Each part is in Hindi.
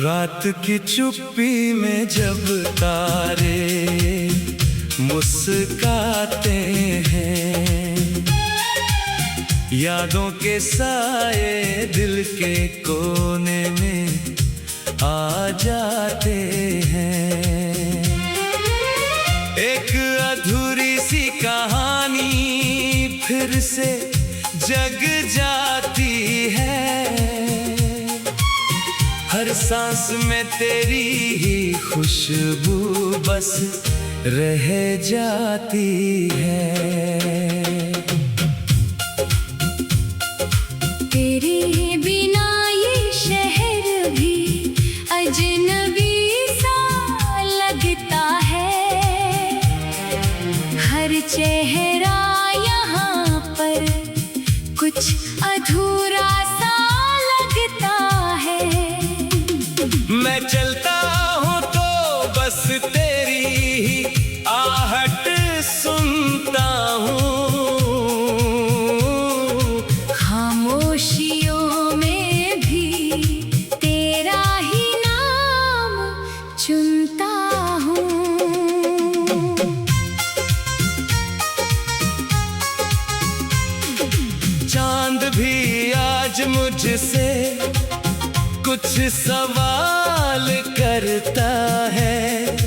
रात की चुप्पी में जब तारे मुस्काते हैं, यादों के साए दिल के कोने में आ जाते हैं। एक अधूरी सी कहानी फिर से जग जाती है, हर सांस में तेरी ही खुशबू बस रह जाती है। तेरे बिना ये शहर भी अजनबी सा लगता है, हर चेहरा यहाँ पर कुछ अधूरा सा लगता है। मैं चलता हूँ तो बस तेरी ही आहट सुनता हूँ, खामोशियों में भी तेरा ही नाम चुनता हूँ। चांद भी आज मुझसे कुछ सवाल करता है,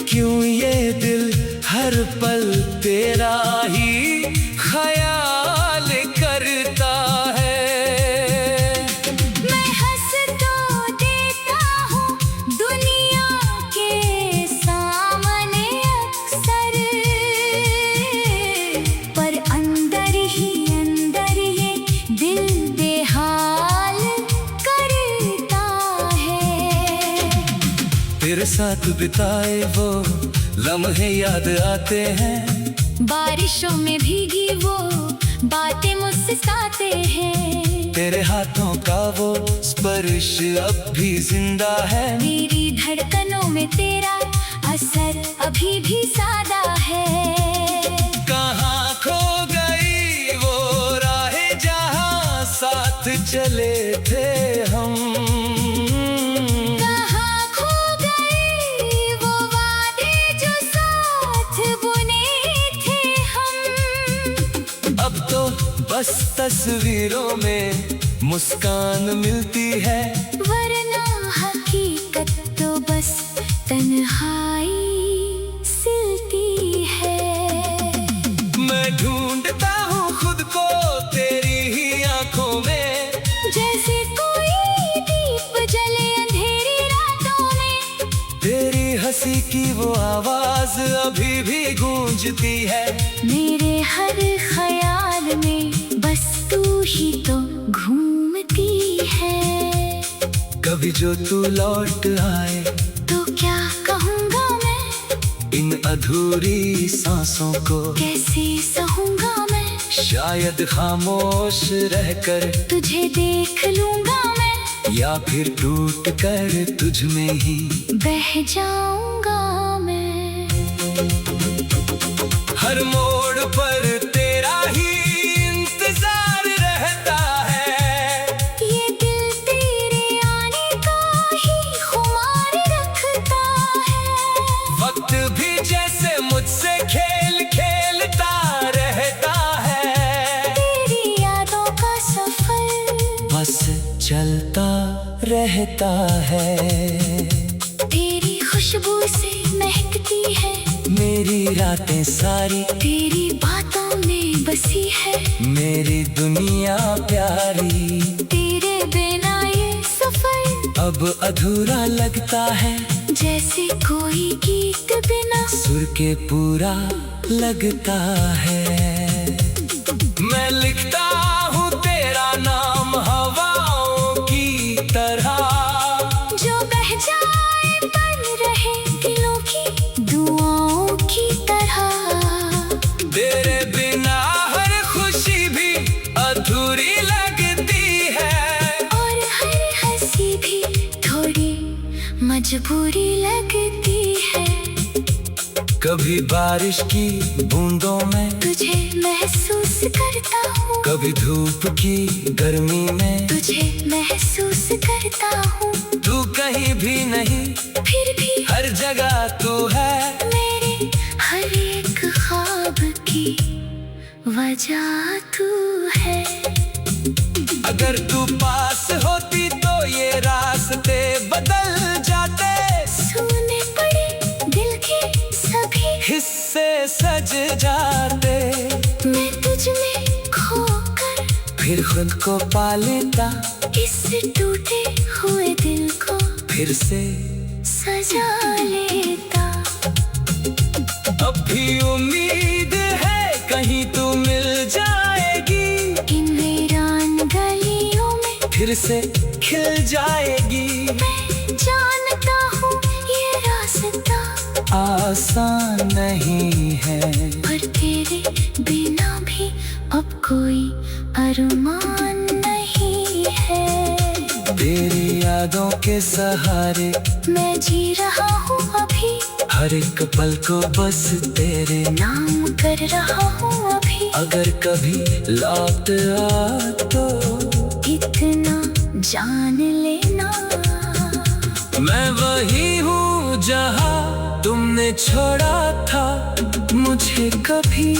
क्यों ये दिल हर पल तेरा ही ख्याल करता है। मैं हंस तो देता हूँ दुनिया के सामने अक्सर, पर अंदर ही दिल बेहाल करता है। तेरे साथ बिताए वो लम्हे याद आते हैं, बारिशों में भीगी वो बातें मुझसे साथे हैं। तेरे हाथों का वो स्पर्श अब भी जिंदा है, मेरी धड़कनों में तेरा असर अभी भी सादा है। कहाँ खो गई वो राहें जहाँ साथ चले थे हम, कहाँ खो गए वो वादे जो साथ बुने थे हम। अब तो बस तस्वीरों में मुस्कान मिलती है, वरना हकीकत तो बस तन्हाई सिलती है। मैं ढूंढता हूँ खुद को तेरी ही आंखों में, जैसे कोई दीप जले अंधेरी रातों में। तेरी हंसी की वो आवाज अभी भी गूंजती है, मेरे हर ख्याल में बस तू ही तो घूमती है। कभी जो तू लौट आए तो क्या कहूँगा मैं, इन अधूरी सांसों को कैसे सहूँगा मैं। शायद खामोश रहकर तुझे देख लूँगा मैं, या फिर टूट कर तुझ में ही बह जाऊँगा मैं। हर मोड़ पर तेरा ही इंतजार रहता है, ये दिल तेरे आने का ही खुमार रखता है। वक्त भी जैसे मुझसे खेल खेलता रहता है, तेरी यादों का सफर बस चलता रहता है। तेरी खुशबू से महकती है मेरी रातें सारी, तेरी बातों में बसी है मेरी दुनिया प्यारी। तेरे बिना ये सफर अब अधूरा लगता है, जैसे कोई गीत बिना सुर के पूरा लगता है। मैं लिखता हूँ तेरा नाम हवाओं की तरह, जो बह जाए बन रहे दिलों की दुआओं की तरह। तेरे बिना हर खुशी भी अधूरी लगती है, और हर हंसी भी थोड़ी मजबूरी लगती है। कभी बारिश की बूंदों में तुझे महसूस महसूस करता हूँ, कभी धूप की गर्मी में तुझे महसूस करता हूँ। तू कहीं भी नहीं, फिर भी हर जगह तू है। मेरे हर एक ख्वाब की वजह तू है। अगर तू पास होती तो ये रास्ते बदल जाते, सुने पड़े दिल के सभी हिस्से सज जाते। मैं तुझ में खोकर फिर खुद को पा लेता, इस टूटे हुए दिल को फिर से सजा लेता। अब भी उम्मीद है कहीं तू मिल जाएगी, इन वीरान गलियों में फिर से खिल जाएगी। मैं जानता हूँ ये रास्ता आसान नहीं है, पर तेरे बिना भी अब कोई अरमान नहीं है। तेरी यादों के सहारे मैं जी रहा हूँ अभी, हर एक पल को बस तेरे नाम कर रहा हूँ अभी। अगर कभी लौट आ तो इतना जान लेना, मैं वही हूँ जहाँ तुमने छोड़ा था मुझे कभी।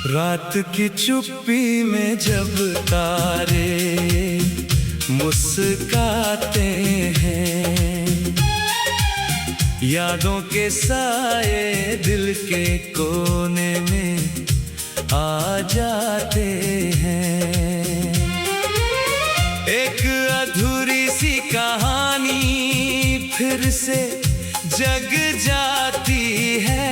रात की चुप्पी में जब तारे मुस्काते हैं, यादों के साए दिल के कोने में आ जाते हैं। एक अधूरी सी कहानी फिर से जग जाती है,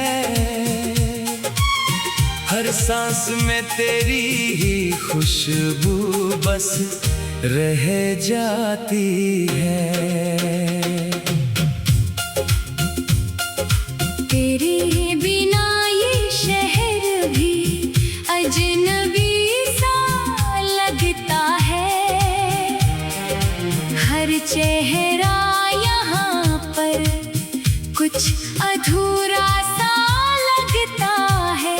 हर सांस में तेरी ही खुशबू बस रह जाती है। तेरे बिना ये शहर भी अजनबी सा लगता है। हर चेहरा यहाँ पर कुछ अधूरा सा लगता है।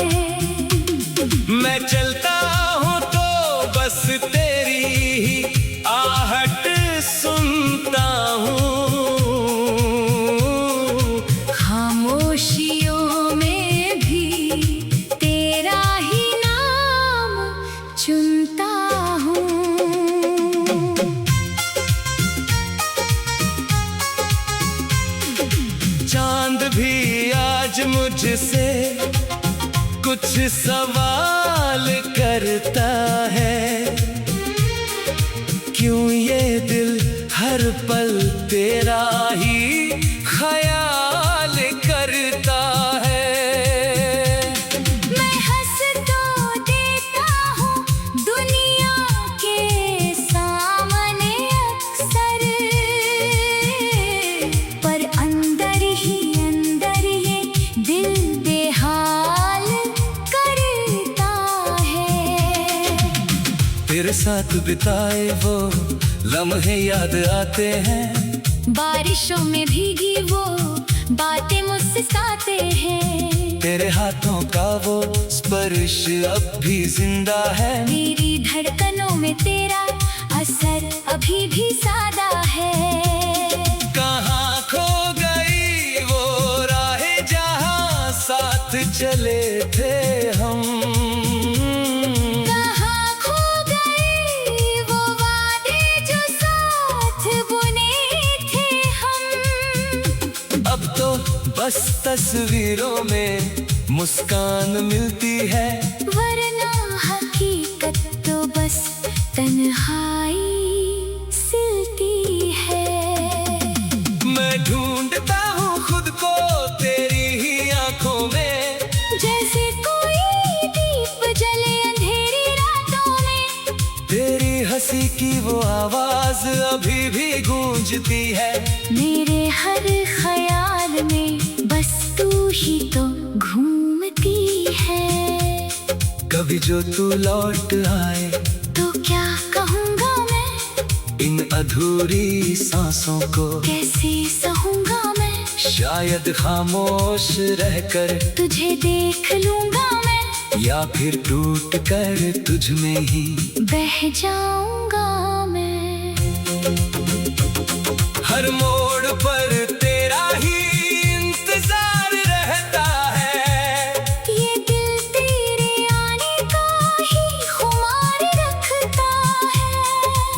मैं चलता हूँ तो बस तेरी ही आहट सुनता हूँ, खामोशियों में भी तेरा ही नाम चुनता हूँ। चांद भी आज मुझसे कुछ सवाल करता है, क्यों ये दिल हर पल तेरा ही ख्याल करता है। मैं हंस तो देता हूँ दुनिया के सामने अक्सर, पर अंदर ये दिल बेहाल करता है। तेरे साथ बिताए वो लम्हे याद आते हैं, बारिशों में भीगी वो बातें मुझसे सिखाते हैं। तेरे हाथों का वो स्पर्श अब भी जिंदा है, मेरी धड़कनों में तेरा असर अभी भी सादा है। कहाँ खो गई वो राहें जहाँ साथ चले थे हम, कहाँ खो गए वो वादे जो साथ बुने थे हम। अब तो बस तस्वीरों में मुस्कान मिलती है, वरना हकीकत तो बस तन्हाई सिलती है। मैं ढूंढता हूँ खुद को तेरी ही आंखों में, जैसे कोई दीप जले अंधेरी रातों में। तेरी हंसी की वो आवाज अभी भी गूंज गूंजती है। मेरे हर ख्याल में बस तू ही तो घूमती है। कभी जो तू लौट आए तो क्या कहूँगा मैं, इन अधूरी सांसों को कैसे सहूँगा मैं। शायद खामोश रहकर तुझे देख लूँगा मैं, या फिर टूट कर तुझ में ही बह जाऊँगा मैं। हर मोड़ पर तेरा ही इंतजार रहता है। ये दिल तेरे आने का ही खुमार रखता है।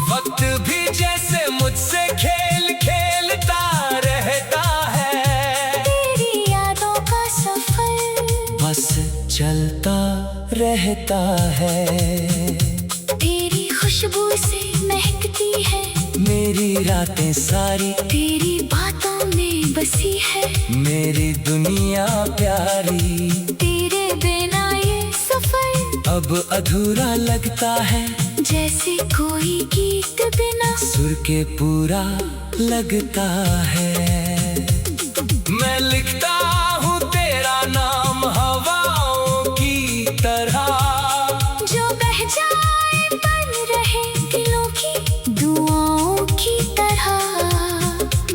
वक्त भी जैसे मुझसे खेल खेलता रहता है। तेरी यादों का सफर बस चलता रहता है। तेरी खुशबू से महकती है। मेरी रातें सारी तेरी बातों में बसी है। मेरी दुनिया प्यारी। तेरे बिना ये सफर अब अधूरा लगता है। जैसे कोई गीत बिना सुर के पूरा लगता है। मैं लिखता हूँ तेरा नाम हवाओं की तरह, जो बह जाए बन रहे दिलों की दुआओं की तरह।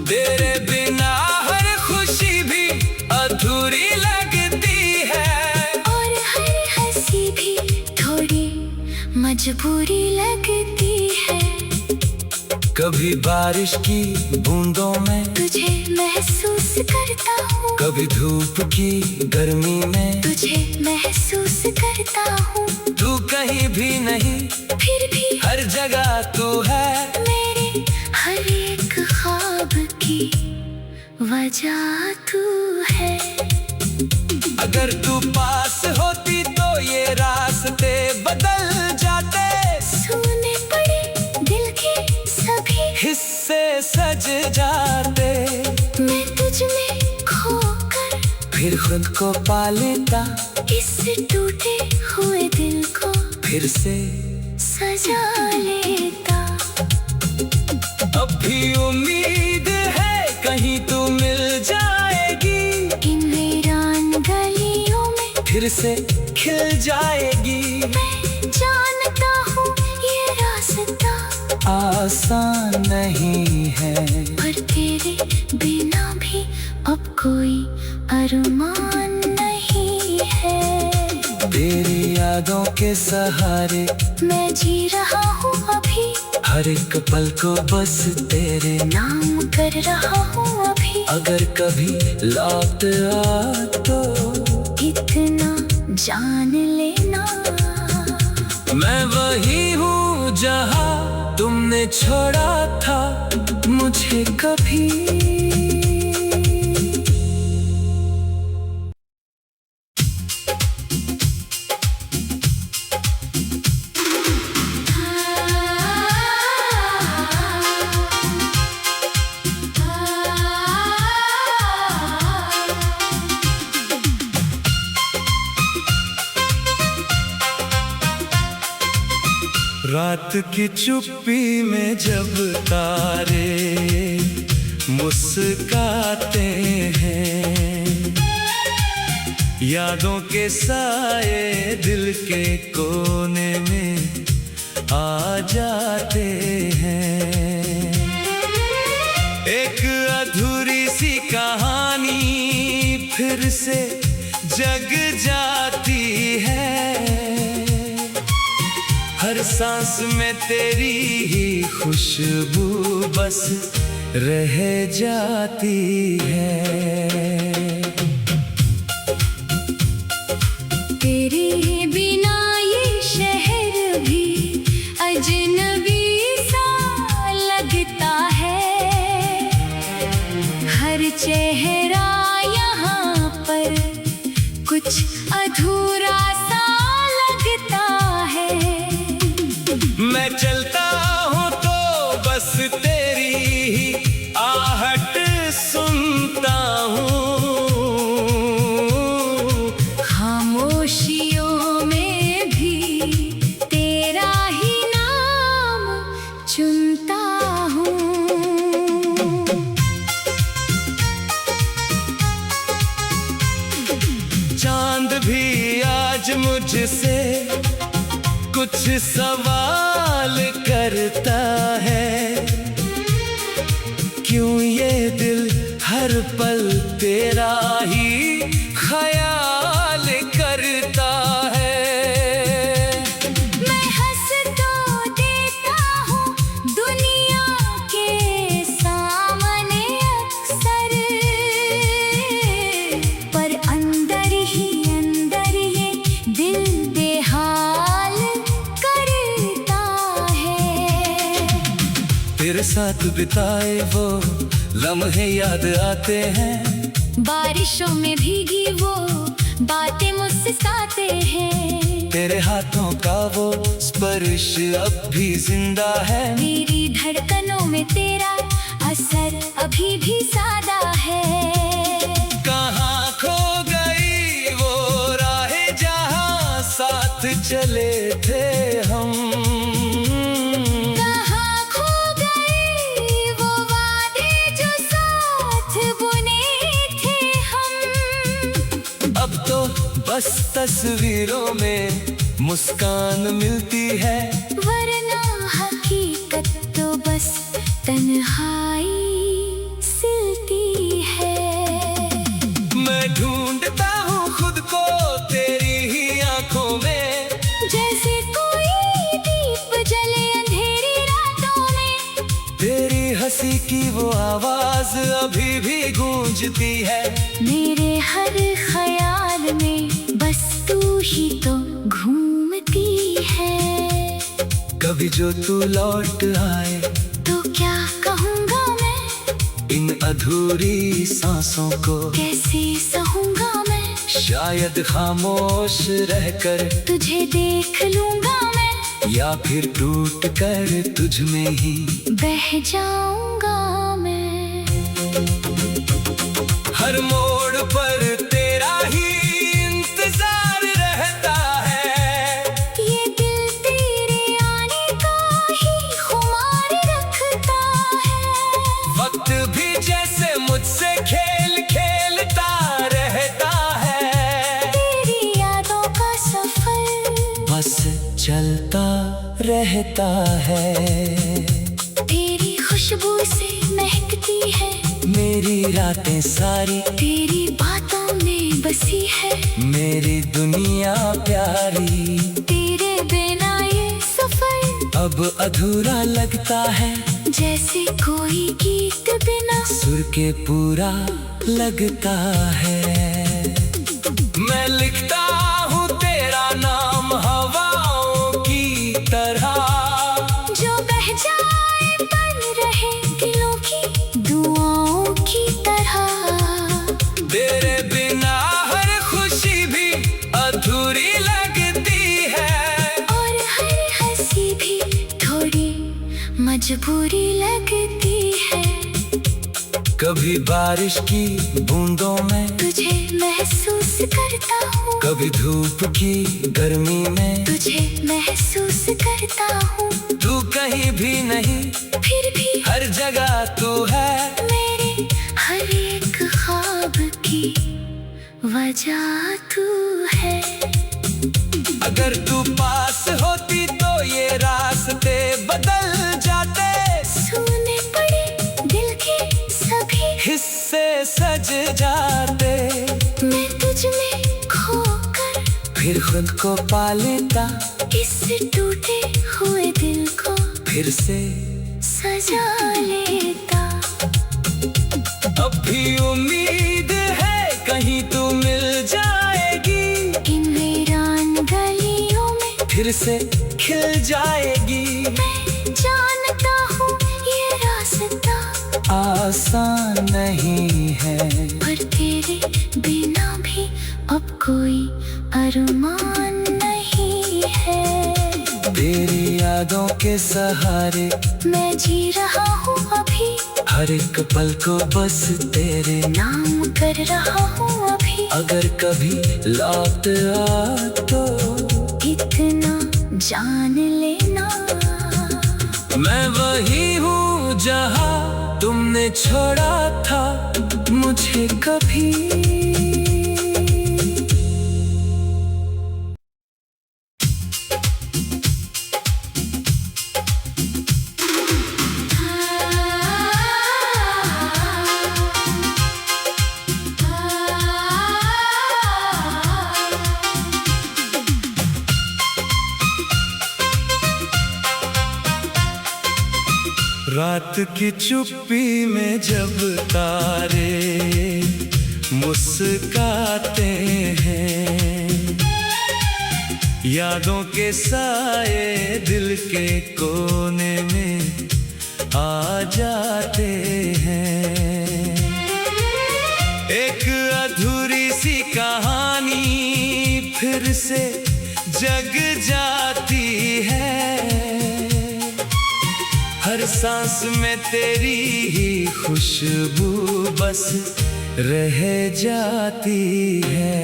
तेरे बिना हर खुशी भी अधूरी लगती है। और हर हंसी भी थोड़ी मजबूरी लगती है। कभी बारिश की बूंदों में तुझे महसूस करता हूँ, कभी धूप की गर्मी में तुझे महसूस करता हूँ। तू कहीं भी नहीं, फिर भी हर जगह तू है। मेरे हर एक ख्वाब की वजह तू है। अगर तू पास होती तो ये रास्ते बदल जाते। सुने पड़े दिल के सभी हिस्से सज जाते। मैं तुझ में खोकर फिर खुद को पा लेता। इस टूटे हुए दिल को फिर से सजा लेता। अब भी उम्मीद है कहीं तू मिल जाएगी। इन वीरान गलियों में फिर से खिल जाएगी। मैं जानता हूँ ये रास्ता आसान नहीं है, पर तेरे बिना भी अब कोई अरमान नहीं है। तेरी यादों के सहारे मैं जी रहा हूँ अभी, हर एक पल को बस तेरे नाम कर रहा हूँ अभी। अगर कभी लौट आ तो इतना जान लेना, मैं वही हूँ जहाँ तुमने छोड़ा था मुझे कभी। रात की चुप्पी में जब तारे मुस्काते हैं, यादों के साए दिल के कोने में आ जाते हैं। एक अधूरी सी कहानी फिर से जग जाती है। हर सांस में तेरी ही खुशबू बस रह जाती है। तेरे बिना ये शहर भी अजनबी सा लगता है। हर चेहरा यहाँ पर कुछ अधूरा सा लगता है। मैं चलता हूँ तो बस तेरी ही आहट सुनता मुझसे कुछ सवाल करता है, क्यों ये दिल हर पल तेरा ही ख्याल करता है। मैं हंस तो देता हूँ दुनिया के सामने अक्सर, पर अंदर ये दिल बेहाल करता है। तेरे साथ बिताए वो लम्हे याद आते हैं, बारिशों में भीगी वो बातें मुझसे सिखाते हैं। तेरे हाथों का वो स्पर्श अब भी जिंदा है, मेरी धड़कनों में तेरा असर अभी भी सादा है। कहाँ खो गई वो राहें जहाँ साथ चले थे हम, कहाँ खो गए वो वादे जो साथ बुने थे हम। अब तो बस तस्वीरों में मुस्कान मिलती है, वरना हकीकत तो बस तन्हाई सिलती है। मैं ढूंढता हूँ खुद को तेरी ही आंखों में, जैसे कोई दीप जले अंधेरी रातों में। तेरी हंसी की वो आवाज अभी भी गूंजती है, मेरे हर ख्याल में बस तू ही तो घूमती है। कभी जो तू लौट आए तो क्या कहूँगा मैं, इन अधूरी सांसों को कैसे सहूँगा मैं। शायद खामोश रहकर तुझे देख लूँगा मैं, या फिर टूट कर तुझ में ही बह जाऊँगा मैं। हर मोड़ पर तेरा ही इंतजार रहता है, ये दिल तेरे आने का ही खुमार रखता है। वक्त भी जैसे मुझसे खेल खेलता रहता है, तेरी यादों का सफर बस चलता रहता है। तेरी खुशबू से महकती है मेरी रातें सारी, तेरी बातों में बसी है मेरी दुनिया प्यारी। तेरे बिना ये सफर अब अधूरा लगता है, जैसे कोई गीत बिना सुर के पूरा लगता है। मैं लिखता हूँ तेरा नाम हवाओं की तरह, जो बह जाए बन रहे दिलों की दुआओं की तरह। तेरे बिना हर खुशी भी अधूरी लगती है, और हर हंसी भी थोड़ी मजबूरी लगती है। कभी बारिश की बूंदों में, तुझे महसूस करता हूँ, कभी धूप की गर्मी में, तुझे महसूस करता हूँ। तू कहीं भी नहीं फिर भी हर जगह तू है, मेरे हर एक ख्वाब की वजह तू है। अगर तू पास होती तो ये रास्ते बदल जाते, सुने पड़े दिल के सभी हिस्से सज जाते। मैं तुझ में खोकर फिर खुद को पा लेता, इस टूटे हुए दिल को फिर से सजा लेता। अब भी उम्मीद है कहीं तू मिल जाएगी, इन वीरान गलियों में फिर से खिल जाएगी। मैं जानता हूँ ये रास्ता आसान नहीं है, पर तेरे बिना भी अब कोई अरमान नहीं है। तेरी यादों के सहारे मैं जी रहा हूँ अभी, हर एक पल को बस तेरे नाम कर रहा हूँ अभी। अगर कभी लौट आ तो इतना जान लेना, मैं वही हूँ जहाँ तुमने छोड़ा था मुझे कभी। की चुप्पी में जब तारे मुस्काते हैं, यादों के साए दिल के कोने में आ जाते हैं। एक अधूरी सी कहानी फिर से जग जाती है, हर सांस में तेरी ही खुशबू बस रह जाती है।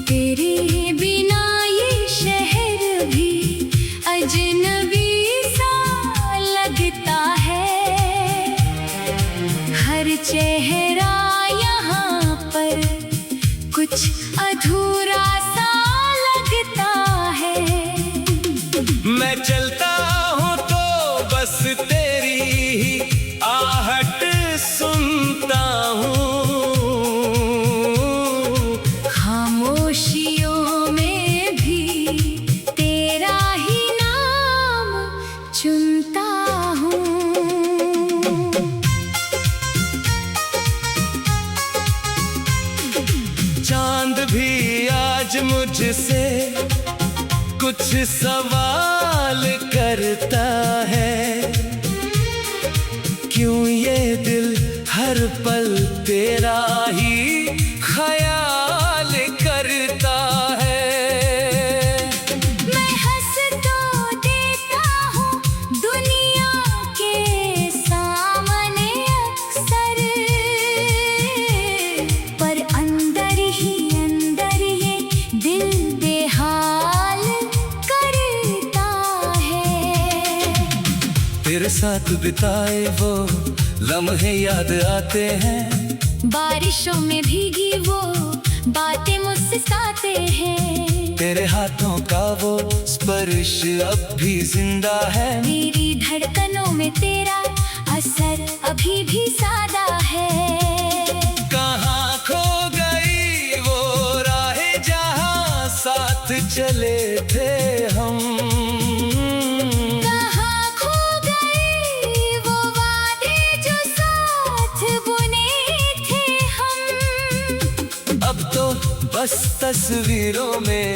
तेरे बिना ये शहर भी अजनबी सा लगता है, हर चेहरा यहाँ पर कुछ अधूरा सा लगता है। मैं चलता हूँ तो बस तेरी ही आहट सुनता हूँ, खामोशियों में भी तेरा ही नाम चुनता हूँ। चांद भी आज मुझसे कुछ सवाल करता है, क्यों ये दिल हर पल तेरा ही ख्याल करता है। मैं हंस तो देता हूँ दुनिया के सामने अक्सर, पर अंदर ये दिल बेहाल करता है। तेरे साथ बिताए वो लम्हे याद आते हैं, बारिशों में भीगी वो बातें मुझसे सिखाते हैं। तेरे हाथों का वो स्पर्श अब भी जिंदा है, मेरी धड़कनों में तेरा असर अभी भी सादा है। कहाँ खो गई वो राहें जहाँ साथ चले थे हम, कहाँ खो गए वो वादे जो साथ बुने थे हम। अब तो बस तस्वीरों में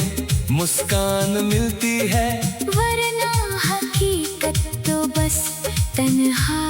मुस्कान मिलती है, वरना हकीकत तो बस तन्हा